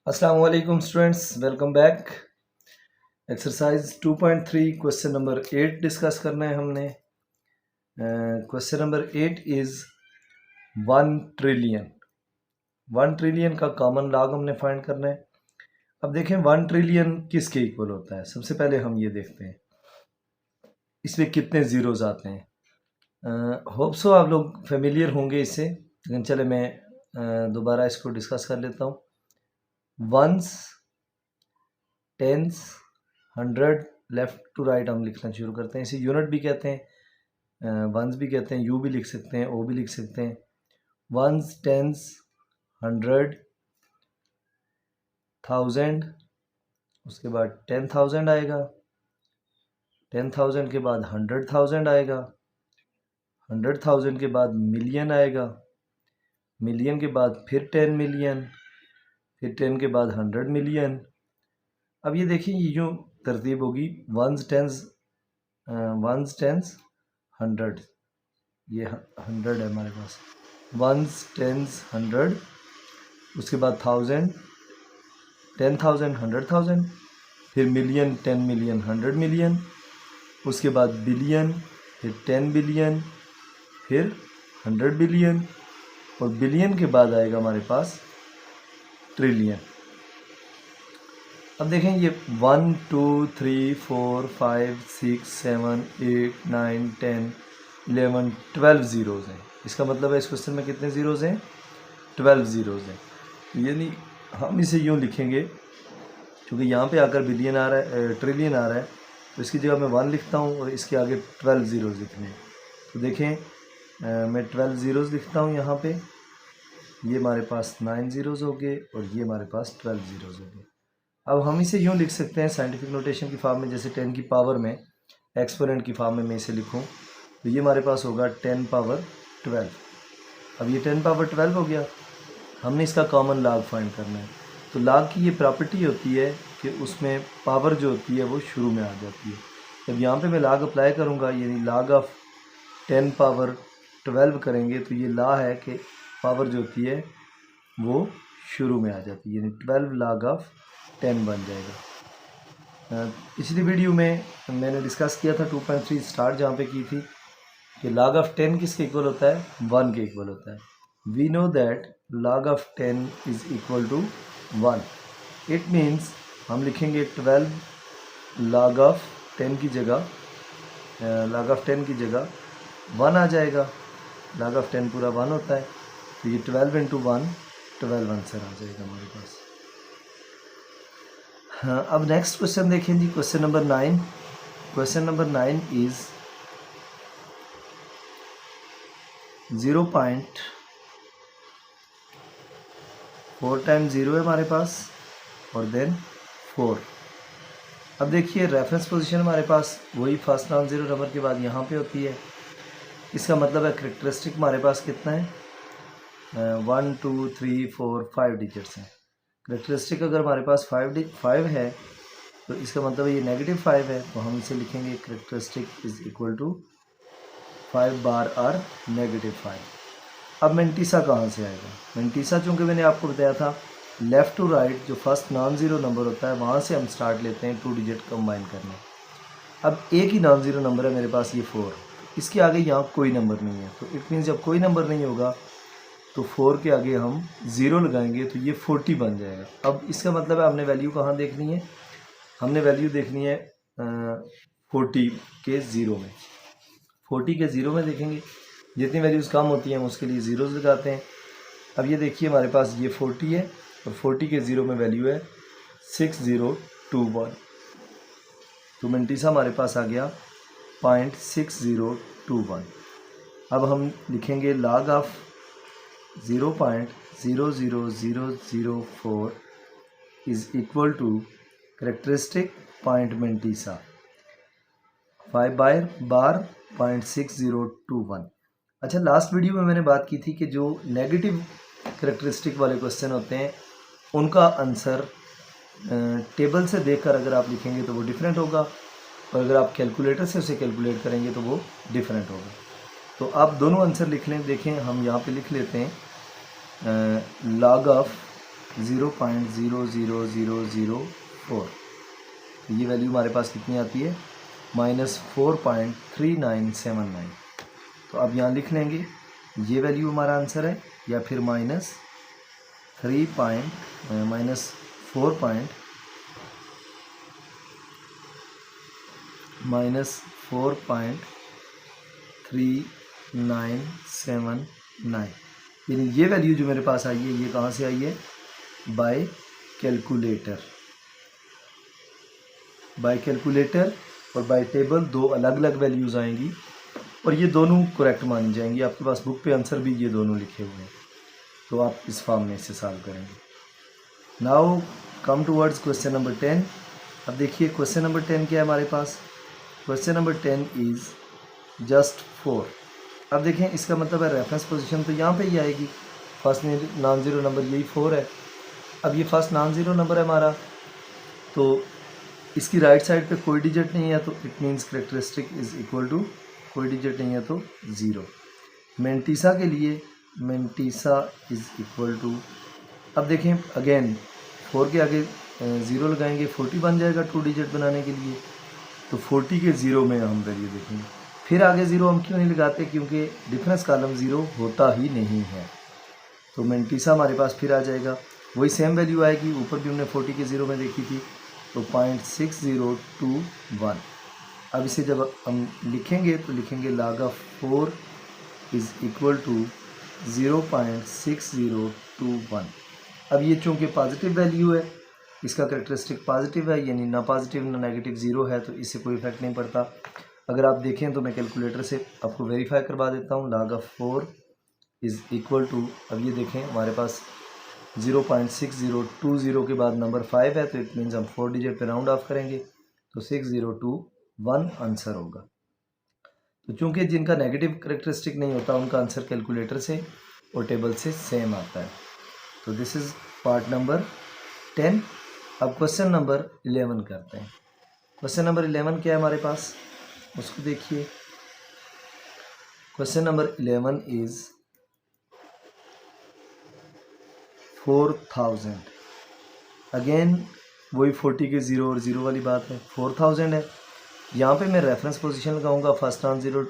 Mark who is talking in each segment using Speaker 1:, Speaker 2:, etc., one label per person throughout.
Speaker 1: अस्सलाम वालेकुम students, welcome back. Exercise 2.3 question number 8 discuss करना है हमने। Question number 8 is 1 trillion. 1 trillion का कॉमन लॉग हमने फाइंड करना है। अब देखें 1 ट्रिलियन किसके इक्वल होता है। सबसे पहले हम ये देखते हैं इसमें कितने ज़ीरोज़ आते हैं। होप सो आप लोग फेमिलियर होंगे इससे, लेकिन चले मैं दोबारा इसको डिस्कस कर लेता हूँ। Ones, tens, 100 left to right हम लिखना शुरू करते हैं। इसे यूनिट भी कहते हैं, वंस भी कहते हैं, यू भी लिख सकते हैं, ओ भी लिख सकते हैं। वंस, टेंस, 100, 1000, उसके बाद 10,000 आएगा। 10,000 के बाद 100,000 आएगा। 100,000 के बाद मिलियन आएगा। मिलियन के बाद फिर 10 मिलियन, फिर 10 के बाद 100 मिलियन। अब ये देखिए ये यूँ तरतीब होगी, वंस, टेंस, 100, ये 100 है हमारे पास। वंस, टेंस, 100, उसके बाद 1000, 10,000, 100,000, फिर मिलियन, 10 मिलियन, 100 मिलियन, उसके बाद बिलियन, फिर 10 बिलियन, फिर 100 बिलियन, और बिलियन के बाद आएगा हमारे पास ट्रिलियन। अब देखें ये 1, 2, 3, 4, 5, 6, 7, 8, 9, 10, 11, 12 ज़ीरोज़ हैं। इसका मतलब है इस क्वेश्चन में कितने ज़ीरोज़ हैं? 12 ज़ीरोज़ हैं। यानी हम इसे यूँ लिखेंगे, क्योंकि यहाँ पे आकर बिलियन आ रहा है, ट्रिलियन आ रहा है, तो इसकी जगह मैं 1 लिखता हूँ और इसके आगे 12 ज़ीरोज़ लिखने हैं। तो देखें मैं 12 ज़ीरोज़ लिखता हूँ यहाँ पे। ये हमारे पास 9 ज़ीरोज़ हो गए और ये हमारे पास 12 ज़ीरोज़ हो गए। अब हम इसे यूँ लिख सकते हैं साइंटिफिक नोटेशन की फॉर्म में, जैसे 10 की पावर में एक्सपोनेंट की फॉर्म में मैं इसे लिखूँ तो ये हमारे पास होगा 10 पावर 12। अब ये 10 पावर 12 हो गया। हमने इसका कॉमन लॉग फाइंड करना है। तो लॉग की ये प्रॉपर्टी होती है कि उसमें पावर जो होती है वो शुरू में आ जाती है। जब यहाँ पे मैं लॉग अप्लाई करूँगा, यानी लॉग ऑफ 10 पावर 12 करेंगे, तो ये लॉ है कि पावर जो होती है वो शुरू में आ जाती है, यानी 12 log ऑफ 10 बन जाएगा। पिछली वीडियो में मैंने डिस्कस किया था 2.3 स्टार्ट, जहाँ पे की थी कि log ऑफ 10 किसके इक्वल होता है? 1 के इक्वल होता है। We know that log of 10 is equal to 1। It means हम लिखेंगे 12 log ऑफ 10 की जगह, log ऑफ 10 की जगह 1 आ जाएगा। log ऑफ 10 पूरा 1 होता है, तो ये 12 इंटू 1, 12 आंसर आ जाएगा हमारे पास। हाँ, अब नेक्स्ट क्वेश्चन देखें ji, question number 9। Question number 9 is 0.4 time 0 है हमारे पास, और देन 4। अब देखिए रेफरेंस पोजीशन हमारे पास वही फर्स्ट नॉन ज़ीरो नंबर के बाद यहाँ पे होती है। इसका मतलब है करेक्टरिस्टिक हमारे पास कितना है? 1, 2, 3, 4, 5 डिजिट्स हैं। करेक्टरिस्टिक अगर हमारे पास 5 है, तो इसका मतलब ये नेगेटिव 5 है, तो हम इसे लिखेंगे characteristic is equal to 5 bar or negative 5। अब मेंटीसा कहाँ से आएगा? मेंटीसा चूँकि मैंने आपको बताया था लेफ़्ट टू राइट जो फर्स्ट नॉन ज़ीरो नंबर होता है वहाँ से हम स्टार्ट लेते हैं 2 डिजिट कंबाइन करने। अब एक ही नॉन ज़ीरो नंबर है मेरे पास, ये 4। इसके आगे यहाँ कोई नंबर नहीं है, तो इट मीन्स जब कोई नंबर नहीं होगा तो 4 के आगे हम 0 लगाएंगे तो ये 40 बन जाएगा। अब इसका मतलब है हमने वैल्यू कहाँ देखनी है? हमने वैल्यू देखनी है 40 के 0 में। 40 के 0 में देखेंगे, जितनी वैल्यूज़ कम होती हैं हम उसके लिए ज़ीरोज़ लगाते हैं। अब ये देखिए हमारे पास ये 40 है और 40 के 0 में वैल्यू है 6021, तो मेंटीसा हमारे पास आ गया 0.6021। अब हम लिखेंगे log of 0.00004 is equal to characteristic point mantissa 5 bar 0.6021। अच्छा, लास्ट वीडियो में मैंने बात की थी कि जो नेगेटिव करेक्टरिस्टिक वाले क्वेश्चन होते हैं उनका आंसर टेबल से देखकर अगर आप लिखेंगे तो वो डिफरेंट होगा, और अगर आप कैलकुलेटर से उसे कैलकुलेट करेंगे तो वो डिफरेंट होगा। तो आप दोनों आंसर लिख लें। देखें हम यहाँ पे लिख लेते हैं log ऑफ 0.00004। तो ये वैल्यू हमारे पास कितनी आती है, -4.3979। तो अब यहाँ लिख लेंगे ये वैल्यू हमारा आंसर है, या फिर -4.3979। यानी ये वैल्यू जो मेरे पास आई है ये कहाँ से आई है, बाय कैलकुलेटर। बाय कैलकुलेटर और बाय टेबल दो अलग अलग वैल्यूज़ आएंगी और ये दोनों करेक्ट मानी जाएंगी। आपके पास बुक पे आंसर भी ये दोनों लिखे हुए हैं, तो आप इस फॉर्म में इसे सॉल्व करेंगे। Now come towards question number 10। अब देखिए क्वेश्चन नंबर 10 क्या है हमारे पास। Question number 10 is just 4। अब देखें इसका मतलब है रेफरेंस पोजीशन तो यहाँ पे ही आएगी, फर्स्ट नॉन ज़ीरो नंबर यही 4 है। अब ये फर्स्ट नॉन ज़ीरो नंबर है हमारा, तो इसकी राइट साइड पे कोई डिजिट नहीं है, तो it means characteristic is equal to, कोई डिजिट नहीं है तो 0। मेंटिसा के लिए मेंटिसा इज़ इक्वल टू, अब देखें अगेन 4 के आगे 0 लगाएंगे, 40 बन जाएगा 2 डिजिट बनाने के लिए, तो 40 के 0 में हम वैल्यू देखेंगे। फिर आगे 0 हम क्यों नहीं लगाते, क्योंकि डिफरेंस कॉलम 0 होता ही नहीं है। तो मेंटिसा हमारे पास फिर आ जाएगा, वही सेम वैल्यू आएगी, ऊपर भी हमने 40 के 0 में देखी थी, तो 0.6021। अब इसे जब हम लिखेंगे तो लिखेंगे log of 4 is equal to 0.6021। अब ये चूँकि पॉजिटिव वैल्यू है, इसका करेक्टरिस्टिक पॉजिटिव है, यानी ना पॉजिटिव ना नेगेटिव 0 है, तो इससे कोई इफेक्ट नहीं पड़ता। अगर आप देखें तो मैं कैलकुलेटर से आपको वेरीफाई करवा देता हूँ। log of 4 is equal to, अब ये देखें हमारे पास 0.6020 के बाद नंबर 5 है, तो इट मीन्स हम 4 डिजिट पे राउंड ऑफ करेंगे, तो 6021 आंसर होगा। तो चूँकि जिनका नेगेटिव करेक्टरिस्टिक नहीं होता उनका आंसर कैलकुलेटर से और टेबल से सेम आता है। तो दिस इज़ पार्ट नंबर 10। अब क्वेश्चन नंबर 11 करते हैं। क्वेश्चन नंबर 11 क्या है हमारे पास, उसको देखिए। Question number 11 is 4000। अगेन वही 40 के 0 और 0 वाली बात है, 4000 है। यहाँ पे मैं रेफरेंस पोजीशन लगाऊंगा फर्स्ट नॉन ज़ीरो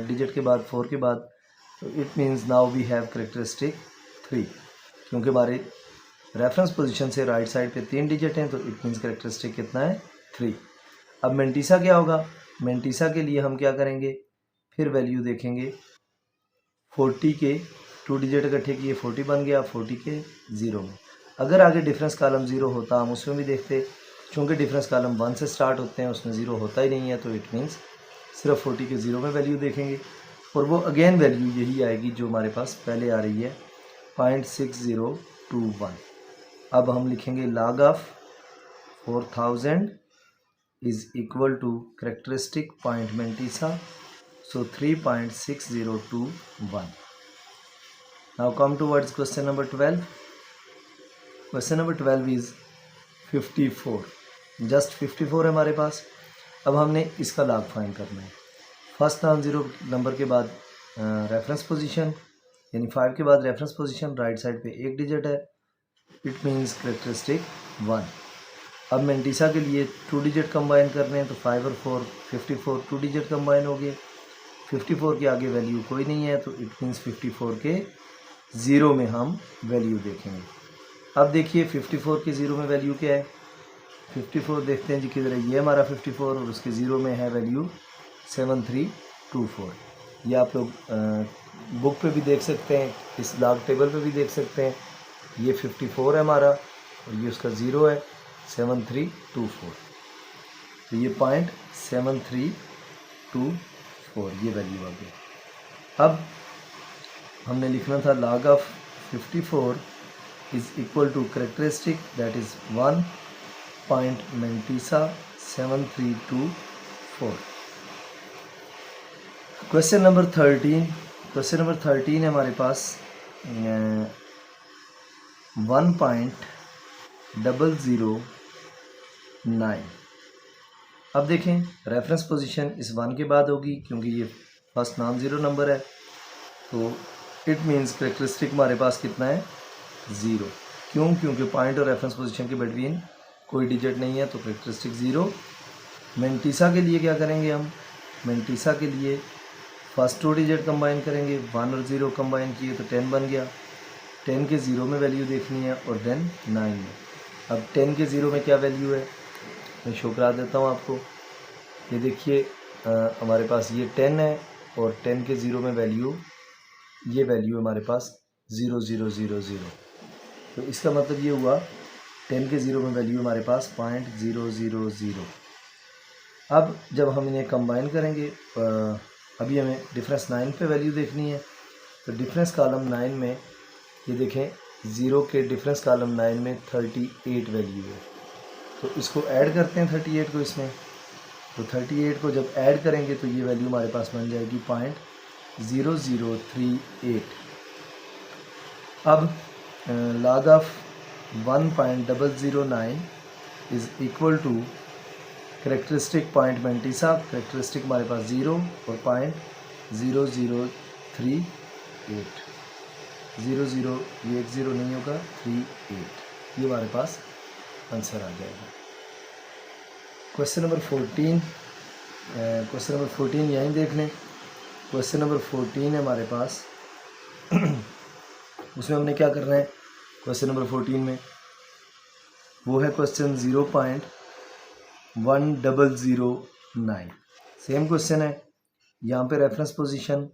Speaker 1: डिजिट के बाद 4 के बाद, तो it means now we have characteristic 3, क्योंकि हमारे रेफरेंस पोजीशन से राइट साइड पे 3 डिजिट हैं, तो इट मीन्स करेक्टरिस्टिक कितना है, 3। अब मेंटिसा क्या होगा, मेंटिसा के लिए हम क्या करेंगे, फिर वैल्यू देखेंगे, 40 के 2 डिजिट इकट्ठे किए 40 बन गया, 40 के 0 में। अगर आगे डिफरेंस कॉलम 0 होता हम उसमें भी देखते, चूँकि डिफरेंस कॉलम 1 से स्टार्ट होते हैं, उसमें 0 होता ही नहीं है, तो इट मीन्स सिर्फ 40 के 0 में वैल्यू देखेंगे, और वो अगेन वैल्यू यही आएगी जो हमारे पास पहले आ रही है, 0.6021। अब हम लिखेंगे log of 4000 is equal to characteristic point mantissa, so 3.6021। Now come towards question number 12. Question number 12 is 54. Just 54 है हमारे पास। अब हमने इसका log फाइंड करना है। फर्स्ट नॉन ज़ीरो नंबर के बाद रेफरेंस पोजीशन, यानी 5 के बाद रेफरेंस पोजीशन, राइट साइड पे एक डिजिट है, इट मीन्स करेक्टरिस्टिक 1। अब मेंटिसा के लिए 2 डिजिट कंबाइन करने हैं, तो 5 और 4 54 2 डिजिट कंबाइन हो गए। 54 के आगे वैल्यू कोई नहीं है, तो इट मीन्स 54 के 0 में हम वैल्यू देखेंगे। अब देखिए 54 के 0 में वैल्यू क्या है, 54 देखते हैं जी किधर है, ये हमारा 54 और उसके 0 में है वैल्यू 7324। ये आप लोग बुक पे भी देख सकते हैं, इस लॉग टेबल पे भी देख सकते हैं। ये 54 है हमारा और ये उसका 0 है 7324, तो ये 0.7324 ये वैल्यू आ गई। अब हमने लिखना था log of 54 is equal to characteristic that is 1 point mantissa 7324। Question number 13। Question number 13 है हमारे पास 1.009। अब देखें रेफरेंस पोजीशन इस 1 के बाद होगी, क्योंकि ये फर्स्ट नॉन ज़ीरो नंबर है, तो इट मीन्स करेक्टरिस्टिक हमारे पास कितना है 0, क्यों? क्योंकि पॉइंट और रेफरेंस पोजीशन के बिटवीन कोई डिजिट नहीं है, तो करेक्टरिस्टिक 0। मेंटिसा के लिए क्या करेंगे हम? मेंटिसा के लिए फर्स्ट 2 डिजिट कंबाइन करेंगे, 1 और 0 कंबाइन किए तो 10 बन गया। 10 के 0 में वैल्यू देखनी है और देन 9 में। अब 10 के 0 में क्या वैल्यू है, मैं शो करा देता हूँ आपको। ये देखिए हमारे पास ये 10 है और 10 के 0 में वैल्यू, ये वैल्यू हमारे पास 0 0 0 0। तो इसका मतलब ये हुआ 10 के 0 में वैल्यू हमारे पास 0.000। अब जब हम इन्हें कंबाइन करेंगे, अभी हमें डिफरेंस 9 पे वैल्यू देखनी है, तो डिफरेंस कॉलम 9 में ये देखें 0 के डिफरेंस कॉलम 9 में 38 वैल्यू है। तो इसको ऐड करते हैं 38 को इसमें, तो 38 को जब ऐड करेंगे तो ये वैल्यू हमारे पास बन जाएगी 0.0038। अब log of 1.009 is equal to characteristic point mantissa, characteristic हमारे पास 0 और 0.0038। 00 ये 1 0 नहीं होगा, 38, ये हमारे पास आंसर आ जाएगा। क्वेश्चन नंबर 14, क्वेश्चन नंबर 14 यहीं देख लें। क्वेश्चन नंबर 14 है हमारे पास उसमें हमने क्या करना है क्वेश्चन नंबर 14 में, वो है क्वेश्चन 0.1009। सेम क्वेश्चन है, यहाँ पे रेफरेंस पोजीशन,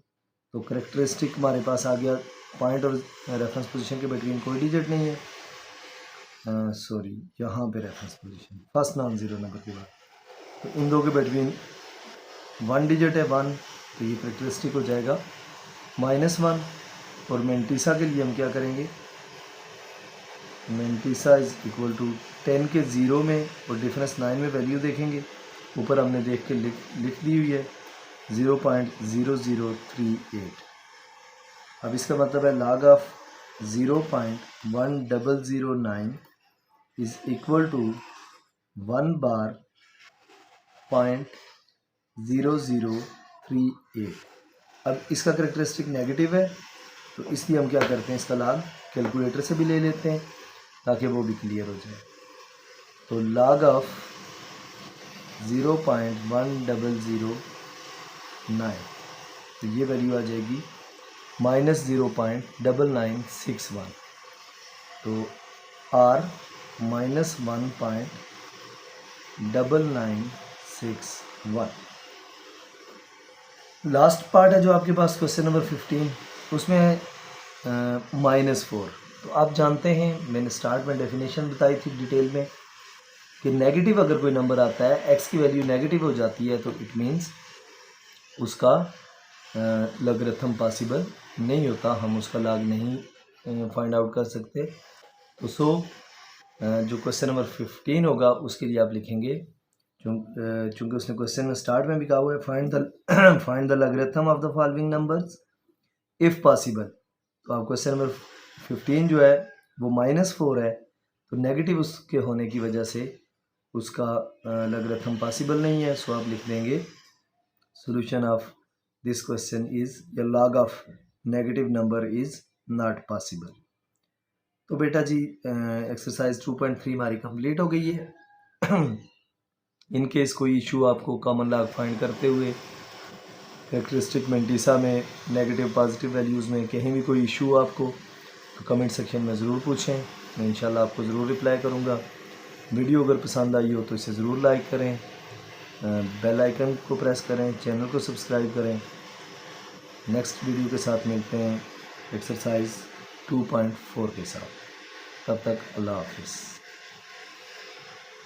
Speaker 1: तो करेक्टरिस्टिक हमारे पास आ गया, पॉइंट और रेफरेंस पोजीशन के बिटवीन कोई डिजिट नहीं है, सॉरी यहाँ पे reference position first non zero number के बाद, तो इन दो के बिटवीन 1 डिजिट है 1, तो ये करेक्टरिस्टिक हो जाएगा -1। और मेंटिसा के लिए हम क्या करेंगे, मेंटिसा इज इक्वल टू 10 के 0 में और डिफरेंस 9 में वैल्यू देखेंगे, ऊपर हमने देख के लिख दी हुई है 0.0038। अब इसका मतलब है log of 0.1009 is equal to 1 bar 0.0038। अब इसका करेक्टरिस्टिक नेगेटिव है, तो इसलिए हम क्या करते हैं, इसका log कैलकुलेटर से भी ले लेते हैं ताकि वो भी क्लियर हो जाए। तो log ऑफ 0.1009, तो ये वैल्यू आ जाएगी -0.9961, तो R -1.9961। लास्ट पार्ट है जो आपके पास क्वेश्चन नंबर 15, उसमें है -4। तो आप जानते हैं, मैंने स्टार्ट में डेफिनेशन बताई थी डिटेल में कि नेगेटिव अगर कोई नंबर आता है, x की वैल्यू नेगेटिव हो जाती है, तो इट मीन्स उसका लॉगरिथम पॉसिबल नहीं होता, हम उसका लॉग नहीं फाइंड आउट कर सकते। तो जो क्वेश्चन नंबर 15 होगा उसके लिए आप लिखेंगे, चूँकि उसने क्वेश्चन में स्टार्ट में भी कहा हुआ है find the logarithm of the following numbers if possible. तो आप क्वेश्चन नंबर 15 जो है वो -4 है, तो नेगेटिव उसके होने की वजह से उसका लॉगरिथम पॉसिबल नहीं है। सो आप लिख देंगे solution of this question is the log of negative number is not possible. तो बेटा जी एक्सरसाइज 2.3 हमारी कंप्लीट हो गई है। इन केस कोई इशू आपको कॉमन लॉग फाइंड करते हुए कैरेक्टरिस्टिक मेंटिसा में नेगेटिव पॉजिटिव वैल्यूज़ में कहीं भी कोई इशू आपको, तो कमेंट सेक्शन में ज़रूर पूछें, मैं इंशाल्लाह आपको ज़रूर रिप्लाई करूँगा। वीडियो अगर पसंद आई हो तो इसे ज़रूर लाइक करें, बेल आइकन को प्रेस करें, चैनल को सब्सक्राइब करें। नेक्स्ट वीडियो के साथ मिलते हैं एक्सरसाइज 2.4 के साथ, तब तक अल्लाह हाफिज़।